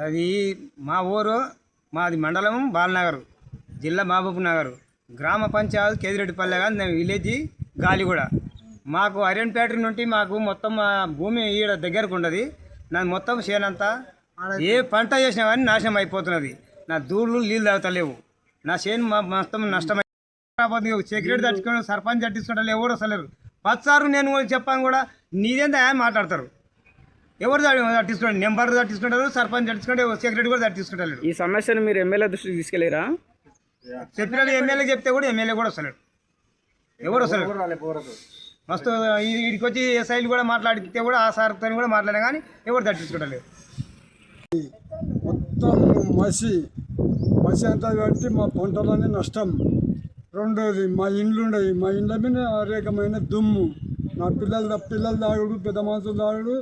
అది మా ఊరు, మాది మండలం బాలనగర్, జిల్లా మహబూబ్ నగర్, గ్రామ పంచాయతీ కేదిరెడ్డిపల్లె కానీ విలేజ్ గాలిగూడ. మాకు ఐరన్ ఫ్యాక్టరీ నుండి మాకు మొత్తం భూమి ఈడ దగ్గరకు ఉండదు. నాకు మొత్తం చేనంతా ఏ పంట చేసినా కానీ నాశనం అయిపోతున్నది. నా దూళ్ళు నీళ్ళు తాగుతలేవు. నా చేను మొత్తం నష్టమైపోతుంది. సెక్రటరీ తట్టుకోవడం, సర్పంచ్ తట్టించుకోవడం ఎవరు వస్తలేరు. 10 సార్లు నేను చెప్పాను కూడా నీదేందా మాట్లాడతారు. ఎవరు తట్టించుకోండి, నెంబర్ తట్టించుకుంటారు, సర్పంచ్ తట్టించుకుంటే సెక్రటరీ కూడా తట్టించుకుంటారు. ఈ సమస్యను మీరు ఎమ్మెల్యే దృష్టికి తీసుకెళ్ళారా? చెప్పిన ఎమ్మెల్యే చెప్తే కూడా ఎమ్మెల్యే కూడా వస్తలేడు. ఎవరు వస్తలేరు. మస్తు వీడికి వచ్చి ఎస్ఐలు కూడా మాట్లాడితే కూడా ఆ సార్తో కూడా మాట్లాడినా కానీ ఎవరు తట్టించుకోవట్లేదు. మొత్తం మసి అంతా కట్టి మా పంటలన్నీ నష్టం. రెండోది మా ఇండ్లుండయి, మా ఇండ్ల మీద అనేకమైన దుమ్ము. నా పిల్లల దాగుడు, పెద్ద మనుషులు దాగుడు,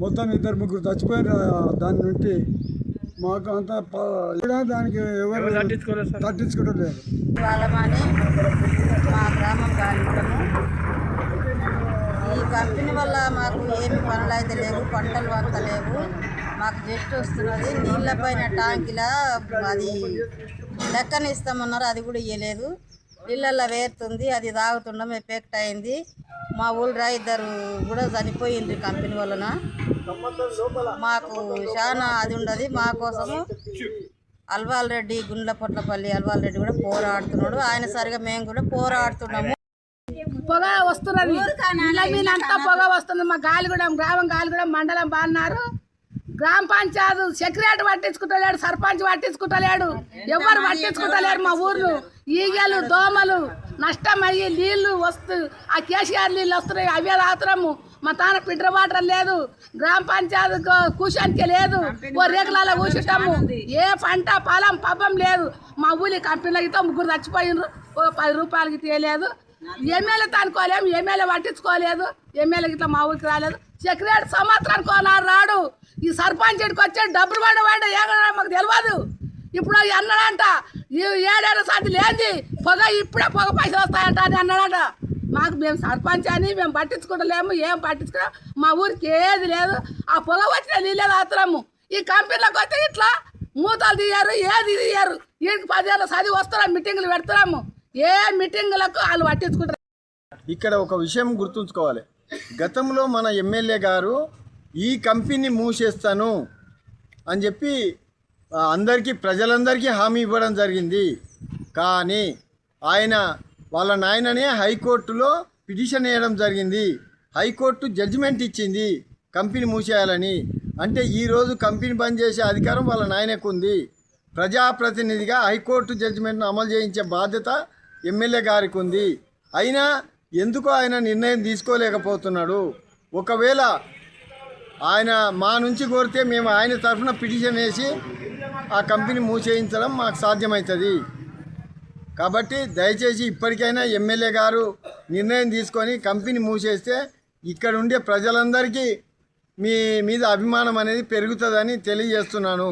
మొత్తం 2-3 చచ్చిపోయారు. దాని నుండి మాకు అంతా దానికి ఎవరు తట్టించుకోవడం లేదు. మా గ్రామం గాలిగూడము. ఈ కంపెనీ వల్ల మాకు ఏమి పనులు అయితే లేవు, పంటలు అంత లేవు. మాకు జస్ట్ వస్తున్నది నీళ్ళ పైన ట్యాంకులా అది లెక్కన ఇస్తామన్నారు, అది కూడా ఇవ్వలేదు. నీళ్ళల్లో వేరుతుంది, అది తాగుతుండం ఎఫెక్ట్ అయింది. మా ఊళ్ళో 2 కూడా చనిపోయింది కంపెనీ వలన. మాకు చాలా అది ఉండదు. మా కోసము అల్వాల్ రెడ్డి, గుండ్లపొట్లపల్లి అల్వాల్ రెడ్డి కూడా పోరాడుతున్నాడు. ఆయన సరిగా మేము కూడా పోరాడుతున్నాము. పొగ వస్తున్నది, అంతా పొగ వస్తుంది. మా గాలిగూడెం గ్రామం, గాలిగూడెం మండలం బాన్నారు. గ్రామ పంచాయతీ సెక్రటరీ పట్టించుకుంటలేడు, సర్పంచ్ పట్టించుకుంటలేడు, ఎవరు పట్టించుకుంటలేరు. మా ఊర్లు ఈగలు, దోమలు నష్టం అయ్యి నీళ్లు వస్తు ఆ కేసీఆర్ నీళ్ళు వస్తున్నాయి, అవే తాగుతున్నాము. మా తాన ఫిల్టర్ వాటర్ లేదు, గ్రామ పంచాయతీ కూర్చోనికి లేదు, ఓ రేకులలో కూర్చుంటాము. ఏ పంట పొలం పబ్బం లేదు. మా ఊరి కంపెనీలో అయితే 3 చచ్చిపోయినరు, ఓ 10 రూపాయలకి తీయలేదు. ఎమ్మెల్యే తనుకోలేము, ఎమ్మెల్యే పట్టించుకోలేదు, ఎమ్మెల్యే ఇట్లా మా ఊరికి రాలేదు. సెక్రటరీ సంవత్సరానికి రాడు. ఈ సర్పంచ్ ఇక్కడికి వచ్చే డబ్బులు వాడు ఏమన్నా మాకు తెలియదు. ఇప్పుడు అన్నాడంట, ఈ 7 సార్లు లేని పొగ ఇప్పుడే పొగ పైసలు వస్తాయంట అని అన్నాడంట. మేము సర్పంచ్ అని మేము పట్టించుకుంటలేము, ఏం పట్టించుకున్నాం. మా ఊరికి ఏది లేదు. ఆ పొగ వచ్చిన నీళ్ళే తాగుతున్నాము. ఈ కంపెనీలోకి వస్తే ఇట్లా మూతలు తీయరు, ఏది తీయరు. వీడికి 10 ఏళ్ళ చదివి వస్తున్నాం, మీటింగులు పెడుతున్నాము. ఏ మీటింగులకు వాళ్ళు పట్టించుకుంటారు. ఇక్కడ ఒక విషయం గుర్తుంచుకోవాలి. గతంలో మన ఎమ్మెల్యే గారు ఈ కంపెనీ మూసేస్తాను అని చెప్పి ప్రజలందరికీ హామీ ఇవ్వడం జరిగింది. కానీ వాళ్ళ నాయననే హైకోర్టులో పిటిషన్ వేయడం జరిగింది. హైకోర్టు జడ్జిమెంట్ ఇచ్చింది కంపెనీ మూసేయాలని. అంటే ఈరోజు కంపెనీ బంద్ చేసే అధికారం వాళ్ళ నాయనకు ఉంది. ప్రజాప్రతినిధిగా హైకోర్టు జడ్జిమెంట్ను అమలు చేయించే బాధ్యత ఎమ్మెల్యే గారికి ఉంది. అయినా ఎందుకో ఆయన నిర్ణయం తీసుకోలేకపోతున్నాడు. ఒకవేళ ఆయన మా నుంచి కోరితే మేము ఆయన తరఫున పిటిషన్ వేసి ఆ కంపెనీ మూసేయించడం మాకు సాధ్యమవుతుంది. కాబట్టి దయచేసి ఇప్పటికైనా ఎమ్మెల్యే గారు నిర్ణయం తీసుకొని కంపెనీ మూసేస్తే ఇక్కడ ఉండే ప్రజలందరికీ మీ మీద అభిమానం అనేది పెరుగుతుందని తెలియజేస్తున్నాను.